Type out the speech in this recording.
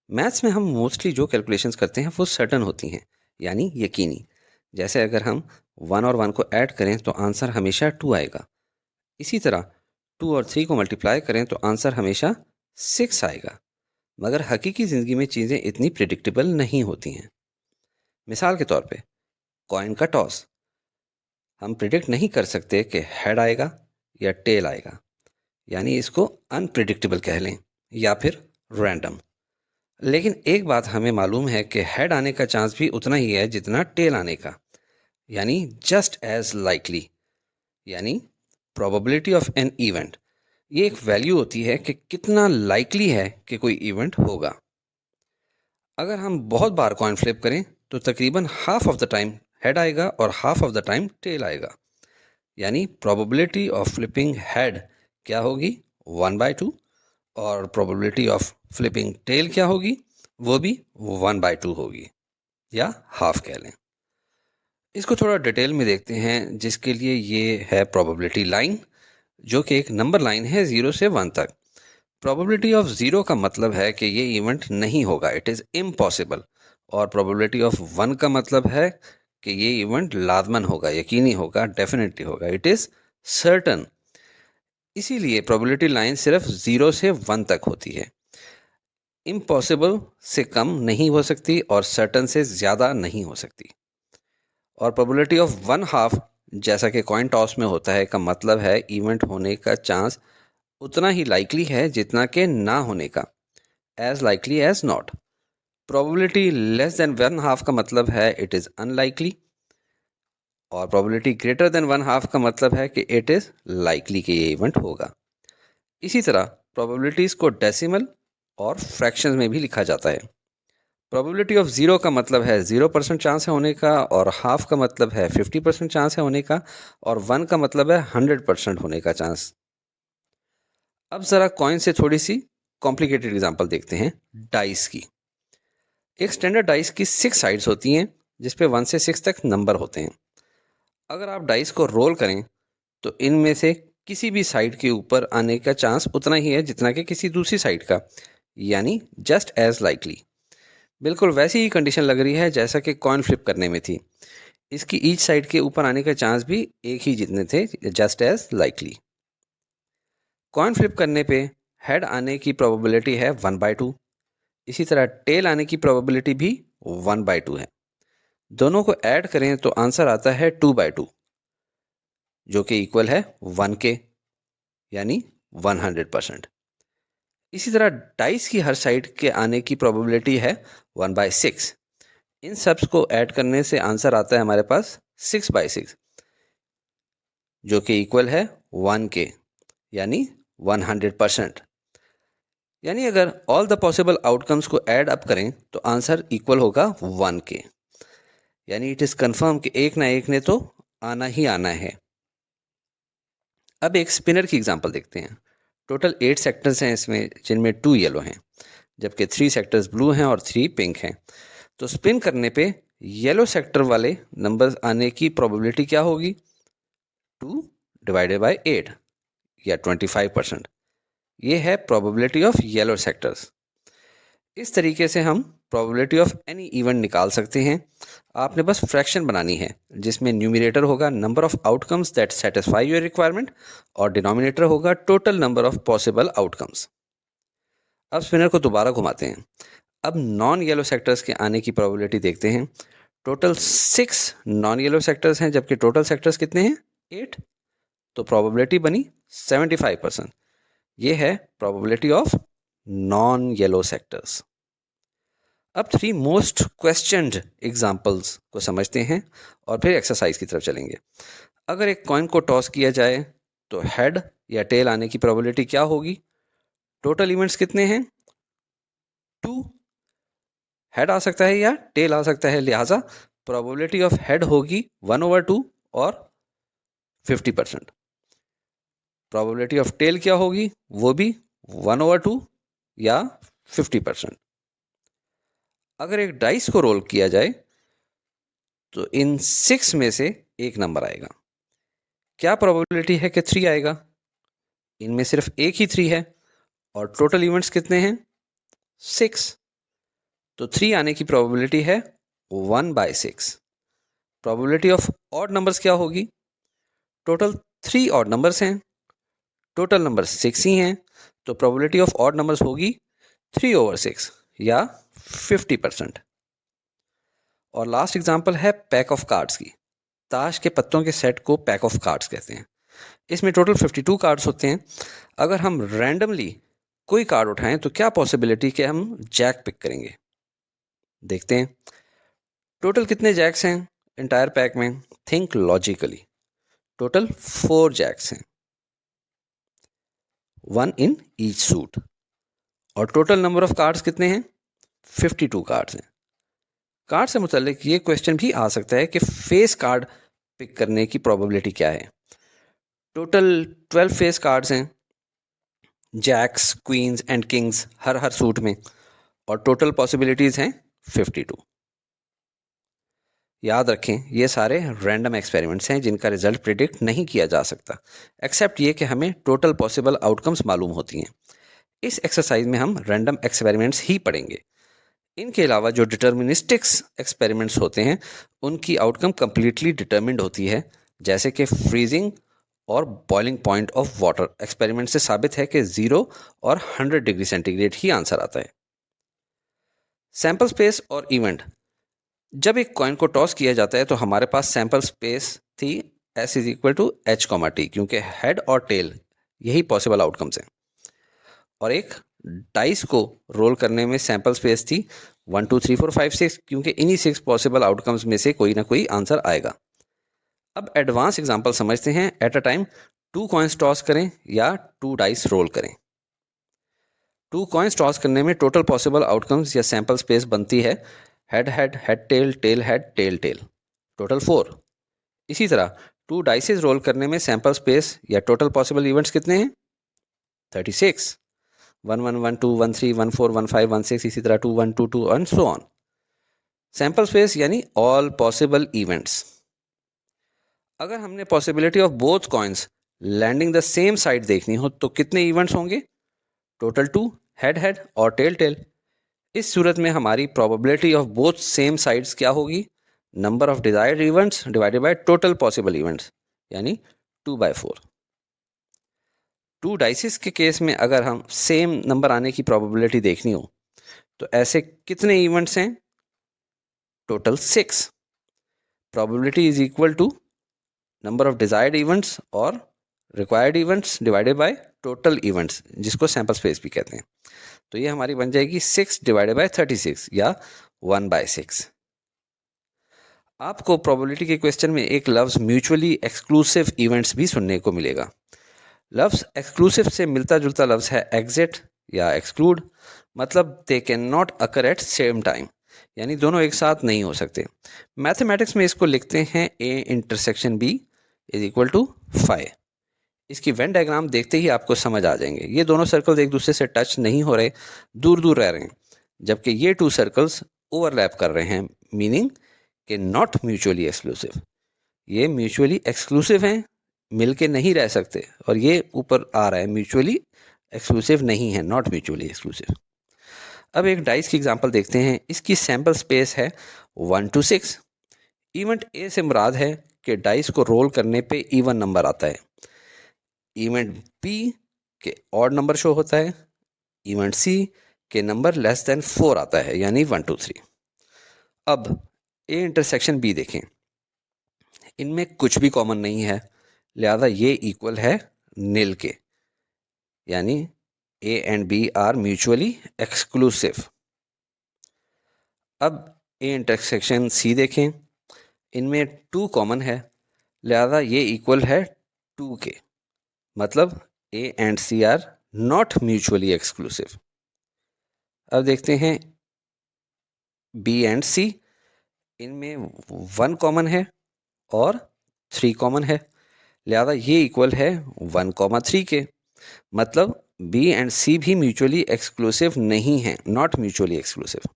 Maths में हम mostly जो कैलकुलेशंस करते हैं वो सर्टन होती हैं, यानी यकीनी। जैसे अगर हम 1 और 1 को ऐड करें तो आंसर हमेशा 2 आएगा। इसी तरह 2 और 3 को मल्टीप्लाई करें तो आंसर हमेशा 6 आएगा। मगर हकीकी ज़िंदगी में चीज़ें इतनी प्रिडिक्टेबल नहीं होती हैं। मिसाल के तौर पे कॉइन का टॉस, हम प्रिडिक्ट नहीं कर सकते कि हेड आएगा या टेल आएगा, यानी इसको अनप्रिडिक्टेबल कह लें या फिर रैंडम। लेकिन एक बात हमें मालूम है कि हेड आने का चांस भी उतना ही है जितना टेल आने का, यानी जस्ट एज लाइकली, यानी प्रोबेबिलिटी ऑफ एन इवेंट। ये एक वैल्यू होती है कि कितना लाइकली है कि कोई इवेंट होगा। अगर हम बहुत बार कॉइन फ्लिप करें तो तकरीबन half of the time head आएगा और half of the time tail आएगा, यानी प्रोबेबिलिटी ऑफ फ्लिपिंग हेड क्या होगी 1/2, और प्रोबेबिलिटी ऑफ फ्लिपिंग टेल क्या होगी, वो भी 1/2 होगी, या हाफ कह लें। इसको थोड़ा डिटेल में देखते हैं, जिसके लिए ये है प्रोबेबिलिटी लाइन, जो कि एक नंबर लाइन है 0 से 1 तक। प्रोबेबिलिटी ऑफ 0 का मतलब है कि ये इवेंट नहीं होगा, इट इज़ इम्पॉसिबल। और प्रोबेबिलिटी ऑफ 1 का मतलब है कि ये इवेंट लाजमन होगा, यकीनी होगा, डेफिनेटली होगा, इट इज़ सर्टन। इसीलिए प्रोबेबिलिटी लाइन सिर्फ 0 से 1 तक होती है। इम्पॉसिबल से कम नहीं हो सकती और सर्टन से ज़्यादा नहीं हो सकती। और प्रोबेबिलिटी ऑफ 1/2, जैसा कि कॉइन टॉस में होता है, का मतलब है इवेंट होने का चांस उतना ही लाइकली है जितना कि ना होने का, as likely as not. Probability less than 1/2 का मतलब है इट इज़ अनलाइकली, और प्रोबेबिलिटी ग्रेटर देन 1/2 का मतलब है कि इट इज़ लाइकली कि ये इवेंट होगा। इसी तरह प्रोबेबिलिटीज़ को डेसिमल और फ्रैक्शंस में भी लिखा जाता है। प्रोबेबिलिटी ऑफ 0 का मतलब है 0% चांस है होने का, और हाफ का मतलब है 50% चांस है होने का, और 1 का मतलब है 100% होने का चांस। अब ज़रा कॉइन से थोड़ी सी कॉम्प्लिकेटेड एग्जांपल देखते हैं, डाइस की। एक स्टैंडर्ड डाइस की 6 साइड्स होती हैं, जिसपे 1 से 6 तक नंबर होते हैं। अगर आप डाइस को रोल करें तो इनमें से किसी भी साइड के ऊपर आने का चांस उतना ही है जितना कि किसी दूसरी साइड का, यानी जस्ट एज लाइकली। बिल्कुल वैसी ही कंडीशन लग रही है जैसा कि कॉइन फ्लिप करने में थी। इसकी ईच साइड के ऊपर आने के चांस भी एक ही जितने थे, just as likely. Coin flip करने पे हेड आने की प्रोबेबिलिटी है 1/2। इसी तरह टेल आने की प्रोबेबिलिटी भी 1/2 है। दोनों को ऐड करें तो आंसर आता है 2/2, जो कि इक्वल है 1 के, यानी 100%। इसी तरह डाइस की हर साइड के आने की प्रोबेबिलिटी है 1/6। इन सबs को ऐड करने से आंसर आता है हमारे पास 6/6, जो कि इक्वल है 1 के, यानी 100%। यानी अगर ऑल द पॉसिबल आउटकम्स को ऐड अप करें तो आंसर इक्वल होगा 1 के, यानी इट इज़ कन्फर्म कि एक ना एक ने तो आना ही आना है। अब एक स्पिनर की एग्जांपल देखते हैं। टोटल 8 सेक्टर्स हैं इसमें, जिनमें 2 येलो हैं, जबकि 3 सेक्टर्स ब्लू हैं और 3 पिंक हैं। तो स्पिन करने पे येलो सेक्टर वाले नंबर्स आने की प्रोबेबिलिटी क्या होगी, 2 डिवाइडेड बाय 8, या 25%। ये है प्रोबेबिलिटी ऑफ येलो सेक्टर्स। इस तरीके से हम प्रोबेबिलिटी ऑफ एनी इवेंट निकाल सकते हैं। आपने बस फ्रैक्शन बनानी है, जिसमें न्यूमरेटर होगा number of outcomes that satisfy your requirement, और डिनोमिनेटर होगा total number of possible outcomes. अब स्पिनर को दोबारा घुमाते हैं। अब नॉन येलो सेक्टर्स के आने की प्रोबेबिलिटी देखते हैं। टोटल 6 नॉन येलो सेक्टर्स हैं, जबकि टोटल सेक्टर्स कितने हैं, 8। तो प्रोबेबिलिटी बनी 75%। ये है probability of non yellow sectors. अब 3 मोस्ट क्वेश्चनड एग्जाम्पल्स को समझते हैं और फिर एक्सरसाइज की तरफ चलेंगे। अगर एक कॉइन को टॉस किया जाए तो हेड या टेल आने की प्रोबेबिलिटी क्या होगी। टोटल इवेंट्स कितने हैं, 2। हेड आ सकता है या टेल आ सकता है, लिहाजा प्रोबेबिलिटी ऑफ हेड होगी 1/2 और 50%। प्रोबेबिलिटी ऑफ टेल क्या होगी, वो भी 1/2 या 50%। अगर एक डाइस को रोल किया जाए तो इन 6 में से एक नंबर आएगा। क्या प्रोबेबिलिटी है कि 3 आएगा, इनमें सिर्फ एक ही 3 है, और टोटल इवेंट्स कितने हैं, 6। तो 3 आने की प्रोबेबिलिटी है 1/6। प्रोबेबिलिटी ऑफ ऑड नंबर्स क्या होगी? टोटल 3 ऑड नंबर्स हैं, टोटल नंबर 6 ही हैं, तो प्रोबेबिलिटी ऑफ ऑड नंबर्स होगी 3/6 या 50%। और लास्ट एग्जांपल है पैक ऑफ कार्ड्स की। ताश के पत्तों के सेट को पैक ऑफ कार्ड्स कहते हैं। इसमें टोटल 52 कार्ड्स होते हैं। अगर हम रैंडमली कोई कार्ड उठाएं तो क्या पॉसिबिलिटी कि हम जैक पिक करेंगे? देखते हैं। टोटल कितने जैक्स हैं इंटायर पैक में? Think logically. टोटल 4 जैक्स हैं, 1 इन ईच सूट। और टोटल नंबर ऑफ कार्ड्स कितने हैं? 52 कार्ड्स हैं। कार्ड से मुताल्लिक ये क्वेश्चन भी आ सकता है कि फेस कार्ड पिक करने की प्रोबेबिलिटी क्या है? टोटल 12 फेस कार्ड्स हैं, जैक्स, क्वींस एंड किंग्स हर सूट में, और टोटल पॉसिबिलिटीज़ हैं 52। याद रखें, ये सारे रैंडम एक्सपेरिमेंट्स हैं जिनका रिजल्ट प्रिडिक्ट नहीं किया जा सकता, एक्सेप्ट ये कि हमें टोटल पॉसिबल आउटकम्स मालूम होती हैं। इस एक्सरसाइज में हम रैंडम एक्सपेरिमेंट्स ही पढ़ेंगे। इनके अलावा जो डिटर्मिनिस्टिक्स एक्सपेरिमेंट्स होते हैं उनकी आउटकम कंप्लीटली डिटर्मिन्ड होती है, जैसे कि फ्रीजिंग और boiling point of water experiment से साबित है कि 0 और 100 डिग्री सेंटीग्रेड ही आंसर आता है। सैंपल स्पेस और इवेंट। जब एक कॉइन को टॉस किया जाता है तो हमारे पास सैंपल स्पेस थी S = H, क्योंकि हेड और टेल यही पॉसिबल आउटकम्स हैं। और एक डाइस को रोल करने में सैंपल स्पेस थी 1 2 3 4 5 6, क्योंकि इन्हीं 6 पॉसिबल आउटकम्स में से कोई ना कोई आंसर आएगा। अब एडवांस एग्जांपल समझते हैं। At a time 2 coins toss करें या 2 डाइस रोल करें। 2 कॉइन्स टॉस करने में टोटल पॉसिबल आउटकम्स या सैंपल स्पेस बनती है head head, head tail, tail head, tail tail, total 4। इसी तरह 2 डाइसेस रोल करने में सैंपल स्पेस या टोटल पॉसिबल इवेंट्स कितने हैं? 36। 1 1 1 2 1 3 1 4 1 5 1 6, इसी तरह 2 1 2 2 and so on. Sample space यानी ऑल पॉसिबल इवेंट्स। अगर हमने possibility of both coins landing the same side देखनी हो तो कितने इवेंट्स होंगे? टोटल 2, हेड हेड और टेल टेल। इस सूरत में हमारी probability of both same sides क्या होगी? Number of desired events divided by total possible events, यानी 2/4। 2 डाइसिस के केस में अगर हम सेम नंबर आने की प्रोबेबिलिटी देखनी हो तो ऐसे कितने इवेंट्स हैं? Total 6। Probability is equal to number of desired events और required events divided by total events, जिसको सैंपल स्पेस भी कहते हैं। तो ये हमारी बन जाएगी 6 डिवाइडेड बाय 36 या 1/6। आपको प्रोबेबिलिटी के क्वेश्चन में एक लफ्ज़ म्यूचुअली एक्सक्लूसिव इवेंट्स भी सुनने को मिलेगा। लफ्ज़ एक्सक्लूसिव से मिलता जुलता लफ्ज़ है एग्जिट या एक्सक्लूड। मतलब they can not occur at same time, यानी दोनों एक साथ नहीं हो सकते। मैथमेटिक्स में इसको लिखते हैं A∩B = 5। इसकी वेन डायग्राम देखते ही आपको समझ आ जाएंगे। ये दोनों सर्कल्स एक दूसरे से टच नहीं हो रहे, दूर दूर रह रहे हैं, जबकि ये 2 सर्कल्स ओवरलैप कर रहे हैं, मीनिंग कि नॉट म्यूचुअली एक्सक्लूसिव। ये म्यूचुअली एक्सक्लूसिव हैं, मिलके नहीं रह सकते, और ये ऊपर आ रहा है म्यूचुअली एक्सक्लूसिव नहीं है, नॉट म्यूचुअली एक्सक्लूसिव। अब एक डाइस की एग्जांपल देखते हैं। इसकी सैंपल स्पेस है 1 to 6। इवेंट ए से मुराद है कि डाइस को रोल करने पे इवन नंबर आता है। इवेंट बी के ऑड नंबर शो होता है। इवेंट सी के नंबर लेस देन 4 आता है, यानी 1 2 3। अब A∩B देखें। इनमें कुछ भी कॉमन नहीं है, लिहाजा ये इक्वल है नील के, यानी A and B are mutually exclusive. अब A∩C देखें। इनमें 2 कॉमन है, लिहाजा ये इक्वल है 2 के, मतलब A and C are not mutually exclusive. अब देखते हैं B and C। इनमें 1 कॉमन है और 3 कॉमन है, लिहाजा ये इक्वल है 1, 3 के, मतलब B and C भी म्यूचुअली एक्सक्लूसिव नहीं है, नॉट म्यूचुअली एक्सक्लूसिव।